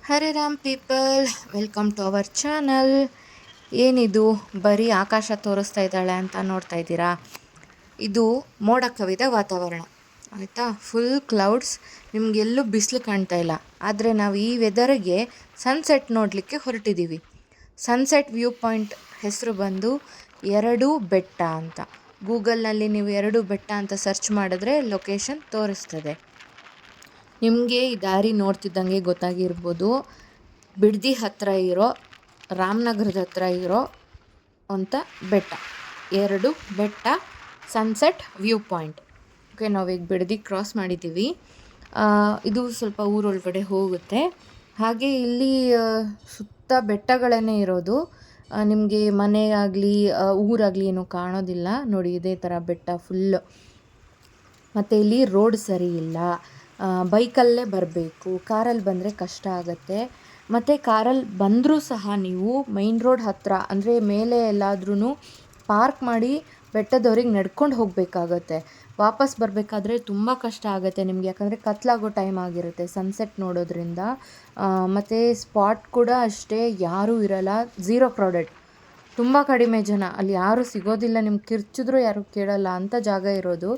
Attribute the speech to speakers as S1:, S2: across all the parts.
S1: Hare Ram people, welcome to our channel. ಏನಿದು ಬರೀ ಆಕಾಶ ತೋರಿಸ್ತಾ ಇದ್ದಾಳೆ ಅಂತ ನೋಡ್ತಾ ಇದ್ದೀರಾ? ಇದು ಮೋಡ ಕವಿದ ವಾತಾವರಣ ಆಯಿತಾ. ಫುಲ್ ಕ್ಲೌಡ್ಸ್, ನಿಮಗೆಲ್ಲೂ ಬಿಸಿಲು ಕಾಣ್ತಾ ಇಲ್ಲ. ಆದರೆ ನಾವು ಈ ವೆದರಿಗೆ ಸನ್ಸೆಟ್ ನೋಡಲಿಕ್ಕೆ ಹೊರಟಿದ್ದೀವಿ. ಸನ್ಸೆಟ್ ವ್ಯೂ ಪಾಯಿಂಟ್ ಹೆಸರು ಬಂದು ಎರಡು ಬೆಟ್ಟ ಅಂತ. ಗೂಗಲ್ನಲ್ಲಿ ನೀವು ಎರಡು ಬೆಟ್ಟ ಅಂತ ಸರ್ಚ್ ಮಾಡಿದ್ರೆ ಲೊಕೇಶನ್ ತೋರಿಸ್ತದೆ. ನಿಮಗೆ ಈ ದಾರಿ ನೋಡ್ತಿದ್ದಂಗೆ ಗೊತ್ತಾಗಿರ್ಬೋದು, ಬಿಡದಿ ಹತ್ತಿರ ಇರೋ ರಾಮನಗರದ ಹತ್ರ ಇರೋ ಅಂತ ಬೆಟ್ಟ. ಎರಡು ಬೆಟ್ಟ, ಸನ್ಸೆಟ್ ವ್ಯೂ ಪಾಯಿಂಟ್. ಓಕೆ, ನಾವೀಗ ಬಿಡದಿ ಕ್ರಾಸ್ ಮಾಡಿದ್ದೀವಿ. ಇದು ಸ್ವಲ್ಪ ಊರೊಳಗಡೆ ಹೋಗುತ್ತೆ. ಹಾಗೆ ಇಲ್ಲಿ ಸುತ್ತ ಬೆಟ್ಟಗಳೇ ಇರೋದು. ನಿಮಗೆ ಮನೆ ಆಗಲಿ ಊರಾಗಲಿ ಏನೂ ಕಾಣೋದಿಲ್ಲ. ನೋಡಿ, ಇದೇ ಥರ ಬೆಟ್ಟ ಫುಲ್ಲು. ಮತ್ತು ಇಲ್ಲಿ ರೋಡ್ ಸರಿ ಇಲ್ಲ, ಬೈಕಲ್ಲೇ ಬರಬೇಕು. ಕಾರಲ್ಲಿ ಬಂದರೆ ಕಷ್ಟ ಆಗುತ್ತೆ. ಮತ್ತು ಕಾರಲ್ಲಿ ಬಂದರೂ ಸಹ ನೀವು ಮೈನ್ ರೋಡ್ ಹತ್ತಿರ ಅಂದರೆ ಮೇಲೆ ಎಲ್ಲಾದ್ರೂ ಪಾರ್ಕ್ ಮಾಡಿ ಬೆಟ್ಟದವ್ರಿಗೆ ನಡ್ಕೊಂಡು ಹೋಗಬೇಕಾಗತ್ತೆ. ವಾಪಸ್ ಬರಬೇಕಾದ್ರೆ ತುಂಬ ಕಷ್ಟ ಆಗುತ್ತೆ ನಿಮಗೆ, ಯಾಕಂದರೆ ಕತ್ಲಾಗೋ ಟೈಮ್ ಆಗಿರುತ್ತೆ ಸನ್ಸೆಟ್ ನೋಡೋದ್ರಿಂದ. ಮತ್ತು ಸ್ಪಾಟ್ ಕೂಡ ಅಷ್ಟೇ, ಯಾರೂ ಇರಲ್ಲ, ಝೀರೋ ಕ್ರೌಡೆಡ್. ತುಂಬ ಕಡಿಮೆ ಜನ, ಅಲ್ಲಿ ಯಾರೂ ಸಿಗೋದಿಲ್ಲ. ನಿಮ್ಗೆ ಕಿರ್ಚಿದ್ರೂ ಯಾರೂ ಕೇಳಲ್ಲ ಅಂತ ಜಾಗ ಇರೋದು.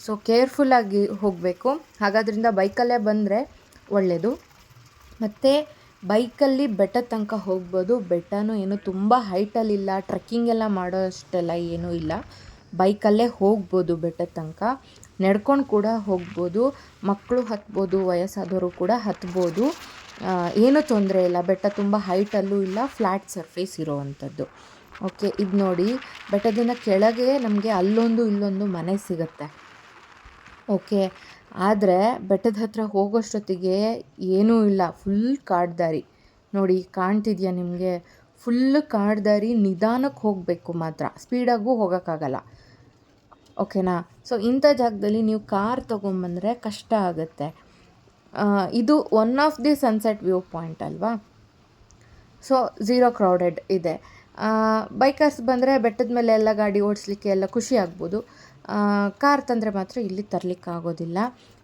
S1: ಸೊ ಕೇರ್ಫುಲ್ಲಾಗಿ ಹೋಗಬೇಕು. ಹಾಗಾದ್ರಿಂದ ಬೈಕಲ್ಲೇ ಬಂದರೆ ಒಳ್ಳೆಯದು. ಮತ್ತು ಬೈಕಲ್ಲಿ ಬೆಟ್ಟದ ತನಕ ಹೋಗ್ಬೋದು. ಬೆಟ್ಟನೂ ಏನು ತುಂಬ ಹೈಟಲ್ಲಿಲ್ಲ, ಟ್ರೆಕ್ಕಿಂಗ್ ಎಲ್ಲ ಮಾಡೋ ಅಷ್ಟೆಲ್ಲ ಏನೂ ಇಲ್ಲ. ಬೈಕಲ್ಲೇ ಹೋಗ್ಬೋದು ಬೆಟ್ಟದ ತನಕ. ನಡ್ಕೊಂಡು ಕೂಡ ಹೋಗ್ಬೋದು, ಮಕ್ಕಳು ಹತ್ಬೋದು, ವಯಸ್ಸಾದವರು ಕೂಡ ಹತ್ಬೋದು. ಏನೂ ತೊಂದರೆ ಇಲ್ಲ. ಬೆಟ್ಟ ತುಂಬ ಹೈಟಲ್ಲೂ ಇಲ್ಲ, ಫ್ಲ್ಯಾಟ್ ಸರ್ಫೇಸ್ ಇರೋವಂಥದ್ದು. ಓಕೆ, ಇದು ನೋಡಿ, ಬೆಟ್ಟದಿಂದ ಕೆಳಗೆ ನಮಗೆ ಅಲ್ಲೊಂದು ಇಲ್ಲೊಂದು ಮನೆ ಸಿಗುತ್ತೆ. ಓಕೆ, ಆದರೆ ಬೆಟ್ಟದ ಹತ್ರ ಹೋಗೋಷ್ಟೊತ್ತಿಗೆ ಏನೂ ಇಲ್ಲ, ಫುಲ್ ಕಾಡ್ದಾರಿ. ನೋಡಿ, ಕಾಣ್ತಿದೆಯಾ ನಿಮಗೆ? ಫುಲ್ಲು ಕಾಡ್ದಾರಿ. ನಿಧಾನಕ್ಕೆ ಹೋಗಬೇಕು ಮಾತ್ರ, ಸ್ಪೀಡಾಗೂ ಹೋಗೋಕ್ಕಾಗಲ್ಲ. ಓಕೆನಾ? ಸೊ ಇಂಥ ಜಾಗದಲ್ಲಿ ನೀವು ಕಾರ್ ತೊಗೊಂಬಂದರೆ ಕಷ್ಟ ಆಗುತ್ತೆ. ಇದು one of the sunset view point ಅಲ್ವಾ? ಸೊ ಝೀರೋ ಕ್ರೌಡೆಡ್ ಇದೆ. ಬೈಕರ್ಸ್ ಬಂದರೆ ಬೆಟ್ಟದ ಮೇಲೆ ಎಲ್ಲ ಗಾಡಿ ಓಡಿಸ್ಲಿಕ್ಕೆ ಎಲ್ಲ ಖುಷಿ ಆಗ್ಬೋದು. ಕಾರ್ ತಂದರೆ ಮಾತ್ರ ಇಲ್ಲಿ ತರಲಿಕ್ಕಾಗೋದಿಲ್ಲ.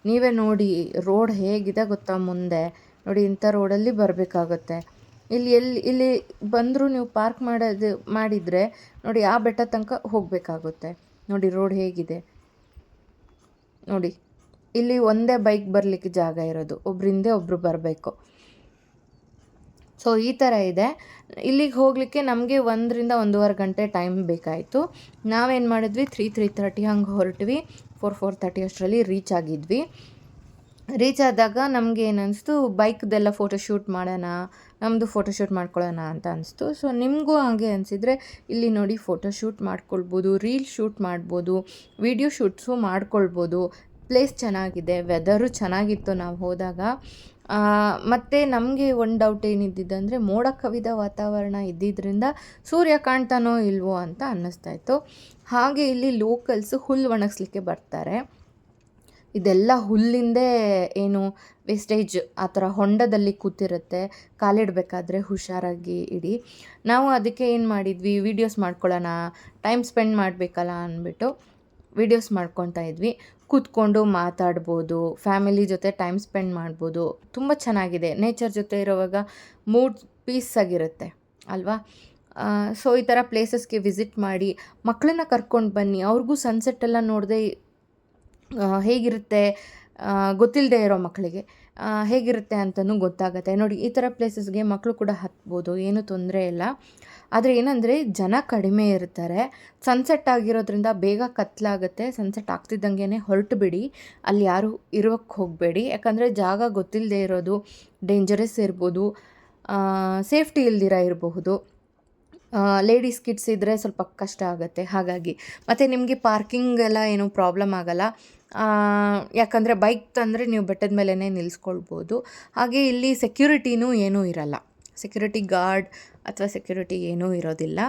S1: ನೀವೇ ನೋಡಿ ರೋಡ್ ಹೇಗಿದೆ ಗೊತ್ತಾ? ಮುಂದೆ ನೋಡಿ, ಇಂಥ ರೋಡಲ್ಲಿ ಬರಬೇಕಾಗತ್ತೆ. ಇಲ್ಲಿ ಬಂದರೂ ನೀವು ಪಾರ್ಕ್ ಮಾಡಿದರೆ ನೋಡಿ, ಆ ಬೆಟ್ಟ ತನಕ ಹೋಗಬೇಕಾಗುತ್ತೆ. ನೋಡಿ ರೋಡ್ ಹೇಗಿದೆ ನೋಡಿ. ಇಲ್ಲಿ ಒಂದೇ ಬೈಕ್ ಬರಲಿಕ್ಕೆ ಜಾಗ ಇರೋದು, ಒಬ್ಬರಿಂದ ಒಬ್ಬರು ಬರಬೇಕು. ಸೊ ಈ ಥರ ಇದೆ. ಇಲ್ಲಿಗೆ ಹೋಗಲಿಕ್ಕೆ ನಮಗೆ 1 ರಿಂದ 1.5 ಗಂಟೆ ಟೈಮ್ ಬೇಕಾಯಿತು. ನಾವೇನು ಮಾಡಿದ್ವಿ, 3:30 ಹಂಗೆ ಹೊರಟ್ವಿ. 4:30 ಅಷ್ಟರಲ್ಲಿ ರೀಚ್ ಆಗಿದ್ವಿ. ರೀಚ್ ಆದಾಗ ನಮಗೆ ಏನನ್ನಿಸ್ತು, ಬೈಕ್ದೆಲ್ಲ ಫೋಟೋಶೂಟ್ ಮಾಡೋಣ, ನಮ್ಮದು ಫೋಟೋಶೂಟ್ ಮಾಡ್ಕೊಳ್ಳೋಣ ಅಂತ ಅನಿಸ್ತು. ಸೊ ನಿಮಗೂ ಹಾಗೆ ಅನಿಸಿದರೆ ಇಲ್ಲಿ ನೋಡಿ, ಫೋಟೋಶೂಟ್ ಮಾಡ್ಕೊಳ್ಬೋದು, ರೀಲ್ ಶೂಟ್ ಮಾಡ್ಬೋದು, ವಿಡಿಯೋ ಶೂಟ್ಸು ಮಾಡ್ಕೊಳ್ಬೋದು. ಪ್ಲೇಸ್ ಚೆನ್ನಾಗಿದೆ, ವೆದರು ಚೆನ್ನಾಗಿತ್ತು ನಾವು ಹೋದಾಗ. ಮತ್ತು ನಮಗೆ ಒಂದು ಡೌಟ್ ಏನಿದ್ದಿದ್ದಂದರೆ, ಮೋಡ ಕವಿದ ವಾತಾವರಣ ಇದ್ದಿದ್ದರಿಂದ ಸೂರ್ಯ ಕಾಣ್ತಾನೋ ಇಲ್ವೋ ಅಂತ ಅನ್ನಿಸ್ತಾಯಿತ್ತು. ಹಾಗೆ ಇಲ್ಲಿ ಲೋಕಲ್ಸು ಹುಲ್ಲು ಒಣಗಿಸ್ಲಿಕ್ಕೆ ಬರ್ತಾರೆ. ಇದೆಲ್ಲ ಹುಲ್ಲಿಂದೇ ಏನು ವೇಸ್ಟೇಜ್ ಆ ಥರ ಹೊಂಡದಲ್ಲಿ ಕೂತಿರುತ್ತೆ. ಕಾಲಿಡಬೇಕಾದ್ರೆ ಹುಷಾರಾಗಿ ಇಡಿ. ನಾವು ಅದಕ್ಕೆ ಏನು ಮಾಡಿದ್ವಿ, ವೀಡಿಯೋಸ್ ಮಾಡ್ಕೊಳ್ಳೋಣ, ಟೈಮ್ ಸ್ಪೆಂಡ್ ಮಾಡಬೇಕಲ್ಲ ಅಂದ್ಬಿಟ್ಟು ವೀಡಿಯೋಸ್ ಮಾಡ್ಕೊತಾ ಇದ್ವಿ. ಕೂತ್ಕೊಂಡು ಮಾತಾಡ್ಬೋದು, ಫ್ಯಾಮಿಲಿ ಜೊತೆ ಟೈಮ್ ಸ್ಪೆಂಡ್ ಮಾಡ್ಬೋದು. ತುಂಬ ಚೆನ್ನಾಗಿದೆ. ನೇಚರ್ ಜೊತೆ ಇರೋವಾಗ ಮೂಡ್ ಪೀಸ್ ಆಗಿರುತ್ತೆ ಅಲ್ವಾ? ಸೊ ಈ ಥರ ಪ್ಲೇಸಸ್ಗೆ ವಿಸಿಟ್ ಮಾಡಿ, ಮಕ್ಕಳನ್ನ ಕರ್ಕೊಂಡು ಬನ್ನಿ. ಅವ್ರಿಗೂ ಸನ್ಸೆಟ್ಟೆಲ್ಲ ನೋಡದೆ ಹೇಗಿರುತ್ತೆ ಗೊತ್ತಿಲ್ಲದೆ ಇರೋ ಮಕ್ಕಳಿಗೆ ಹೇಗಿರುತ್ತೆ ಅಂತಲೂ ಗೊತ್ತಾಗುತ್ತೆ. ನೋಡಿ, ಈ ಥರ ಪ್ಲೇಸಸ್ಗೆ ಮಕ್ಕಳು ಕೂಡ ಹತ್ಬೋದು, ಏನೂ ತೊಂದರೆ ಇಲ್ಲ. ಆದರೆ ಏನಂದರೆ ಜನ ಕಡಿಮೆ ಇರ್ತಾರೆ. ಸನ್ಸೆಟ್ ಆಗಿರೋದ್ರಿಂದ ಬೇಗ ಕತ್ಲಾಗುತ್ತೆ. ಸನ್ಸೆಟ್ ಆಗ್ತಿದ್ದಂಗೆ ಹೊರಟು ಬಿಡಿ, ಅಲ್ಲಿ ಯಾರೂ ಇರೋಕ್ಕೆ ಹೋಗಬೇಡಿ. ಯಾಕಂದರೆ ಜಾಗ ಗೊತ್ತಿಲ್ಲದೆ ಇರೋದು ಡೇಂಜರಸ್ ಇರ್ಬೋದು, ಸೇಫ್ಟಿ ಇಲ್ದಿರ ಇರಬಹುದು. ಲೇಡೀಸ್ ಕಿಡ್ಸ್ ಇದ್ದರೆ ಸ್ವಲ್ಪ ಕಷ್ಟ ಆಗುತ್ತೆ. ಹಾಗಾಗಿ ಮತ್ತು ನಿಮಗೆ ಪಾರ್ಕಿಂಗ್ ಎಲ್ಲ ಏನೂ ಪ್ರಾಬ್ಲಮ್ ಆಗೋಲ್ಲ. ಯಾಕಂದರೆ ಬೈಕ್ ತಂದರೆ ನೀವು ಬೆಟ್ಟದ ಮೇಲೇ ನಿಲ್ಲಿಸ್ಕೊಳ್ಬೋದು. ಹಾಗೆ ಇಲ್ಲಿ ಸೆಕ್ಯೂರಿಟಿನೂ ಏನೂ ಇರಲ್ಲ. ಸೆಕ್ಯೂರಿಟಿ ಗಾರ್ಡ್ ಅಥವಾ ಸೆಕ್ಯೂರಿಟಿ ಏನೂ ಇರೋದಿಲ್ಲ,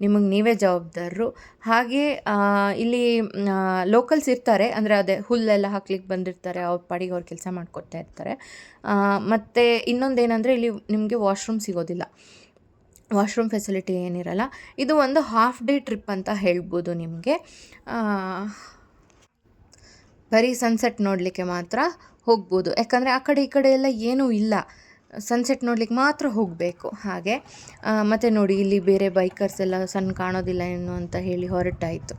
S1: ನಿಮಗೆ ನೀವೇ ಜವಾಬ್ದಾರರು. ಹಾಗೆ ಇಲ್ಲಿ ಲೋಕಲ್ಸ್ ಇರ್ತಾರೆ, ಅಂದರೆ ಅದೇ ಹುಲ್ಲೆಲ್ಲ ಹಾಕ್ಲಿಕ್ಕೆ ಬಂದಿರ್ತಾರೆ, ಅವ್ರ ಪಾಡಿಗೆ ಅವ್ರು ಕೆಲಸ ಮಾಡ್ಕೊತಾ ಇರ್ತಾರೆ. ಮತ್ತು ಇನ್ನೊಂದೇನೆಂದರೆ, ಇಲ್ಲಿ ನಿಮಗೆ ವಾಶ್ರೂಮ್ ಸಿಗೋದಿಲ್ಲ, ವಾಶ್ರೂಮ್ ಫೆಸಿಲಿಟಿ ಏನಿರಲ್ಲ. ಇದು ಒಂದು ಹಾಫ್ ಡೇ ಟ್ರಿಪ್ ಅಂತ ಹೇಳ್ಬೋದು ನಿಮಗೆ. ಬರೀ ಸನ್ಸೆಟ್ ನೋಡಲಿಕ್ಕೆ ಮಾತ್ರ ಹೋಗ್ಬೋದು. ಯಾಕಂದರೆ ಆ ಕಡೆ ಈ ಕಡೆ ಎಲ್ಲ ಏನೂ ಇಲ್ಲ. ಸನ್ಸೆಟ್ ನೋಡ್ಲಿಕ್ಕೆ ಮಾತ್ರ ಹೋಗಬೇಕು ಹಾಗೆ. ಮತ್ತು ನೋಡಿ ಇಲ್ಲಿ ಬೇರೆ ಬೈಕರ್ಸ್ ಎಲ್ಲ ಸಣ್ಣ ಕಾಣೋದಿಲ್ಲ ಏನು ಅಂತ ಹೇಳಿ ಹೊರಟಾಯಿತು.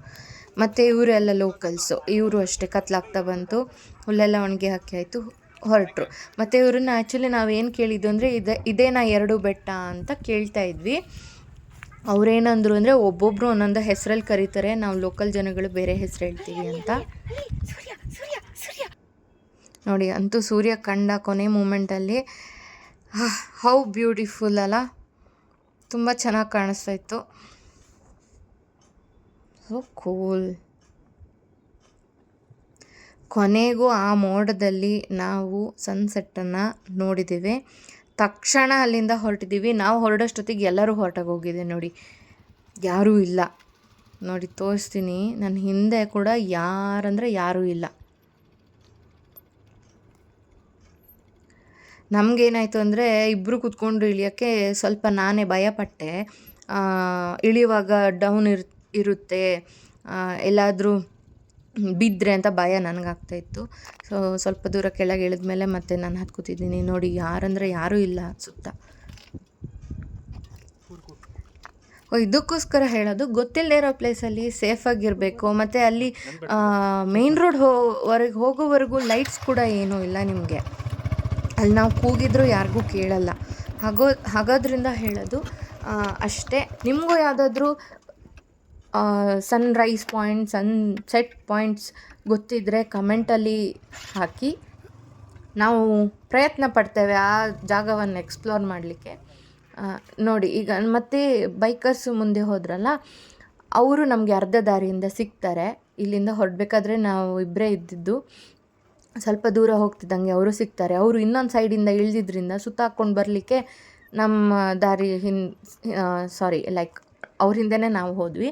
S1: ಮತ್ತು ಇವರೆಲ್ಲ ಲೋಕಲ್ಸು, ಇವರು ಅಷ್ಟೇ ಕತ್ಲಾಗ್ತಾ ಬಂತು, ಹುಲ್ಲೆಲ್ಲ ಒಣಗಿ ಹಾಕಿ ಆಯಿತು, ಹೊರಟರು. ಮತ್ತು ಇವ್ರನ್ನ ಆ್ಯಕ್ಚುಲಿ ನಾವೇನು ಕೇಳಿದ್ದು ಅಂದರೆ ಇದೇನಾ 2 ಬೆಟ್ಟ ಅಂತ ಕೇಳ್ತಾ ಇದ್ವಿ. ಅವ್ರೇನಂದ್ರು ಅಂದರೆ ಒಬ್ಬೊಬ್ಬರು ಒಂದೊಂದು ಹೆಸರಲ್ಲಿ ಕರೀತಾರೆ, ನಾವು ಲೋಕಲ್ ಜನಗಳು ಬೇರೆ ಹೆಸರು ಹೇಳ್ತೀವಿ ಅಂತ. ನೋಡಿ ಅಂತೂ ಸೂರ್ಯ ಕಂಡ ಕೊನೆ ಮೂಮೆಂಟಲ್ಲಿ ಹೌ ಬ್ಯೂಟಿಫುಲ್ ಅಲ್ಲ, ತುಂಬ ಚೆನ್ನಾಗಿ ಕಾಣಿಸ್ತಾ ಇತ್ತು. So cool. ಕೊನೆಗೂ ಆ ಮೋಡದಲ್ಲಿ ನಾವು ಸನ್ಸೆಟ್ಟನ್ನು ನೋಡಿದ್ದೀವಿ. ತಕ್ಷಣ ಅಲ್ಲಿಂದ ಹೊರಟಿದ್ದೀವಿ. ನಾವು ಹೊರಡೋಷ್ಟೊತ್ತಿಗೆ ಎಲ್ಲರೂ ಹೊರಟಾಗೋಗಿದೆ ನೋಡಿ, ಯಾರೂ ಇಲ್ಲ. ನೋಡಿ ತೋರಿಸ್ತೀನಿ, ನನ್ನ ಹಿಂದೆ ಕೂಡ ಯಾರಂದರೆ ಯಾರೂ ಇಲ್ಲ. ನಮಗೇನಾಯಿತು ಅಂದರೆ ಇಬ್ಬರು ಕೂತ್ಕೊಂಡು ಇಳಿಯೋಕ್ಕೆ ಸ್ವಲ್ಪ ನಾನೇ ಭಯಪಟ್ಟೆ. ಇಳಿಯುವಾಗ ಡೌನ್ ಇರುತ್ತೆ, ಎಲ್ಲಾದರೂ ಬಿದ್ದರೆ ಅಂತ ಭಯ ನನಗಾಗ್ತಾಯಿತ್ತು. ಸೊ ಸ್ವಲ್ಪ ದೂರ ಕೆಳಗೆ ಇಳಿದ್ಮೇಲೆ ಮತ್ತೆ ನಾನು ಹತ್ಕೋತಿದ್ದೀನಿ. ನೋಡಿ ಯಾರಂದರೆ ಯಾರೂ ಇಲ್ಲ ಸುತ್ತ. ಇದಕ್ಕೋಸ್ಕರ ಹೇಳೋದು, ಗೊತ್ತಿಲ್ಲದೆ ಇರೋ ಪ್ಲೇಸಲ್ಲಿ ಸೇಫಾಗಿರಬೇಕು. ಮತ್ತು ಅಲ್ಲಿ ಮೇನ್ ರೋಡ್ ವರೆಗೆ ಹೋಗೋವರೆಗೂ ಲೈಟ್ಸ್ ಕೂಡ ಏನೂ ಇಲ್ಲ ನಿಮಗೆ. ಅಲ್ಲಿ ನಾವು ಕೂಗಿದ್ರೂ ಯಾರಿಗೂ ಕೇಳಲ್ಲ. ಹಾಗೋದ್ರಿಂದ ಹೇಳೋದು ಅಷ್ಟೇ. ನಿಮಗೂ ಯಾವುದಾದ್ರೂ ಸನ್ರೈಸ್ ಪಾಯಿಂಟ್, ಸನ್ಸೆಟ್ ಪಾಯಿಂಟ್ಸ್ ಗೊತ್ತಿದ್ದರೆ ಕಮೆಂಟಲ್ಲಿ ಹಾಕಿ. ನಾವು ಪ್ರಯತ್ನ ಪಡ್ತೇವೆ ಆ ಜಾಗವನ್ನು ಎಕ್ಸ್ಪ್ಲೋರ್ ಮಾಡಲಿಕ್ಕೆ. ನೋಡಿ ಈಗ ಮತ್ತೆ ಬೈಕರ್ಸು ಮುಂದೆ ಹೋದ್ರಲ್ಲ, ಅವರು ನಮಗೆ ಅರ್ಧ ದಾರಿಯಿಂದ ಸಿಗ್ತಾರೆ. ಇಲ್ಲಿಂದ ಹೊರಡಬೇಕಾದ್ರೆ ನಾವು ಇಬ್ಬರೇ ಇದ್ದಿದ್ದು. ಸ್ವಲ್ಪ ದೂರ ಹೋಗ್ತಿದ್ದಂಗೆ ಅವರು ಸಿಗ್ತಾರೆ. ಅವರು ಇನ್ನೊಂದು ಸೈಡಿಂದ ಇಳಿದಿದ್ರಿಂದ ಸುತ್ತ ಹಾಕ್ಕೊಂಡು ಬರಲಿಕ್ಕೆ ನಮ್ಮ ದಾರಿ ಲೈಕ್ ಅವ್ರ ಹಿಂದೆನೇ ನಾವು ಹೋದ್ವಿ.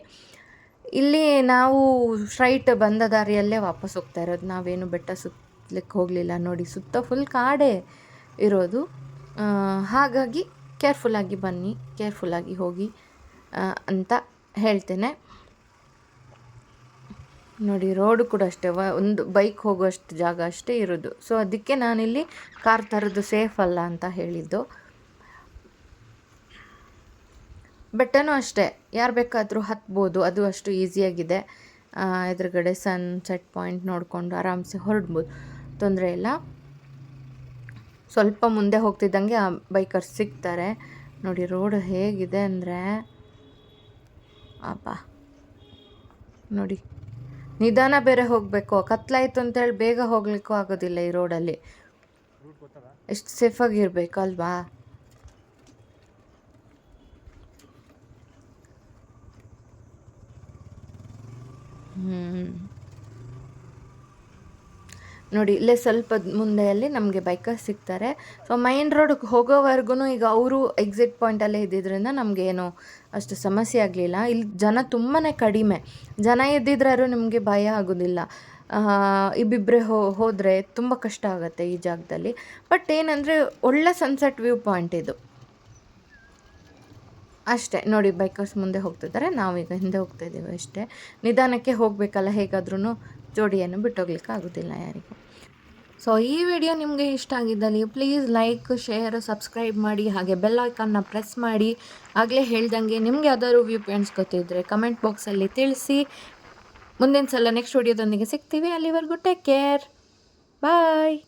S1: ಇಲ್ಲಿ ನಾವು ಸ್ಟ್ರೈಟ್ ಬಂದ ದಾರಿಯಲ್ಲೇ ವಾಪಸ್ ಹೋಗ್ತಾ ಇರೋದು. ನಾವೇನು ಬೆಟ್ಟ ಸುತ್ತಲಿಕ್ಕೆ ಹೋಗಲಿಲ್ಲ. ನೋಡಿ ಸುತ್ತ ಫುಲ್ ಕಾಡೇ ಇರೋದು. ಹಾಗಾಗಿ ಕೇರ್ಫುಲ್ಲಾಗಿ ಬನ್ನಿ, ಕೇರ್ಫುಲ್ಲಾಗಿ ಹೋಗಿ ಅಂತ ಹೇಳ್ತೇನೆ. ನೋಡಿ ರೋಡು ಕೂಡ ಅಷ್ಟೇ, ಒಂದು ಬೈಕ್ ಹೋಗೋಷ್ಟು ಜಾಗ ಅಷ್ಟೇ ಇರೋದು. ಸೊ ಅದಕ್ಕೆ ನಾನಿಲ್ಲಿ ಕಾರ್ ತರೋದು ಸೇಫ್ ಅಲ್ಲ ಅಂತ ಹೇಳಿದ್ದು. ಬೆಟ್ಟನೂ ಅಷ್ಟೇ, ಯಾರು ಬೇಕಾದರೂ ಹತ್ಬೋದು, ಅದು ಅಷ್ಟು ಈಸಿಯಾಗಿದೆ. ಎದುರುಗಡೆ ಸನ್ಸೆಟ್ ಪಾಯಿಂಟ್ ನೋಡಿಕೊಂಡು ಆರಾಮ್ಸೆ ಹೊರಡ್ಬೋದು, ತೊಂದರೆ ಇಲ್ಲ. ಸ್ವಲ್ಪ ಮುಂದೆ ಹೋಗ್ತಿದ್ದಂಗೆ ಆ ಬೈಕರ್ಸ್ ಸಿಗ್ತಾರೆ. ನೋಡಿ ರೋಡ್ ಹೇಗಿದೆ ಅಂದರೆ ಅಪ್ಪ, ನೋಡಿ ನಿಧಾನ ಬೇರೆ ಹೋಗಬೇಕು. ಕತ್ಲಾಯಿತು ಅಂತೇಳಿ ಬೇಗ ಹೋಗ್ಲಿಕ್ಕೂ ಆಗೋದಿಲ್ಲ ಈ ರೋಡಲ್ಲಿ. ಎಷ್ಟು ಸೇಫಾಗಿರ್ಬೇಕು ಅಲ್ವಾ. ನೋಡಿ ಇಲ್ಲೇ ಸ್ವಲ್ಪ ಮುಂದೆಯಲ್ಲಿ ನಮಗೆ ಬೈಕರ್ಸ್ ಸಿಗ್ತಾರೆ. ಸೊ ಮೈನ್ ರೋಡ್ಗೆ ಹೋಗೋವರೆಗೂ ಈಗ ಅವರು ಎಕ್ಸಿಟ್ ಪಾಯಿಂಟಲ್ಲೇ ಇದ್ದಿದ್ದರಿಂದ ನಮಗೇನು ಅಷ್ಟು ಸಮಸ್ಯೆ ಆಗಲಿಲ್ಲ. ಇಲ್ಲಿ ಜನ ತುಂಬಾ ಕಡಿಮೆ. ಜನ ಇದ್ದಿದ್ರಾರು ನಿಮಗೆ ಭಯ ಆಗೋದಿಲ್ಲ. ಇಬ್ಬಿಬ್ಬರೇ ಹೋದರೆ ತುಂಬ ಕಷ್ಟ ಆಗುತ್ತೆ ಈ ಜಾಗದಲ್ಲಿ. ಬಟ್ ಏನಂದರೆ ಒಳ್ಳೆ ಸನ್ಸೆಟ್ ವ್ಯೂ ಪಾಯಿಂಟ್ ಇದು ಅಷ್ಟೇ. ನೋಡಿ ಬೈಕರ್ಸ್ ಮುಂದೆ ಹೋಗ್ತಿದ್ದಾರೆ, ನಾವೀಗ ಹಿಂದೆ ಹೋಗ್ತಾ ಇದ್ದೀವಿ ಅಷ್ಟೇ. ನಿಧಾನಕ್ಕೆ ಹೋಗಬೇಕಲ್ಲ, ಹೇಗಾದ್ರೂ ಜೋಡಿಯನ್ನು ಬಿಟ್ಟೋಗ್ಲಿಕ್ಕೆ ಆಗೋದಿಲ್ಲ ಯಾರಿಗೂ. ಸೊ ಈ ವಿಡಿಯೋ ನಿಮಗೆ ಇಷ್ಟ ಆಗಿದ್ದಲ್ಲಿ ಪ್ಲೀಸ್ ಲೈಕ್, ಶೇರ್, ಸಬ್ಸ್ಕ್ರೈಬ್ ಮಾಡಿ. ಹಾಗೆ ಬೆಲ್ ಐಕಾನ್ನ ಪ್ರೆಸ್ ಮಾಡಿ. ಆಗಲೇ ಹೇಳ್ದಂಗೆ ನಿಮ್ಗೆ ಯಾವ್ದಾದ್ರು ವ್ಯೂ ಪಾಯಿಂಟ್ಸ್ ಗೊತ್ತಿದ್ದರೆ ಕಮೆಂಟ್ ಬಾಕ್ಸಲ್ಲಿ ತಿಳಿಸಿ. ಮುಂದಿನ ಸಲ ನೆಕ್ಸ್ಟ್ ವಿಡಿಯೋದೊಂದಿಗೆ ಸಿಗ್ತೀವಿ. ಅಲ್ಲಿವರೆಗೂ ಟೇಕ್ ಕೇರ್, ಬಾಯ್.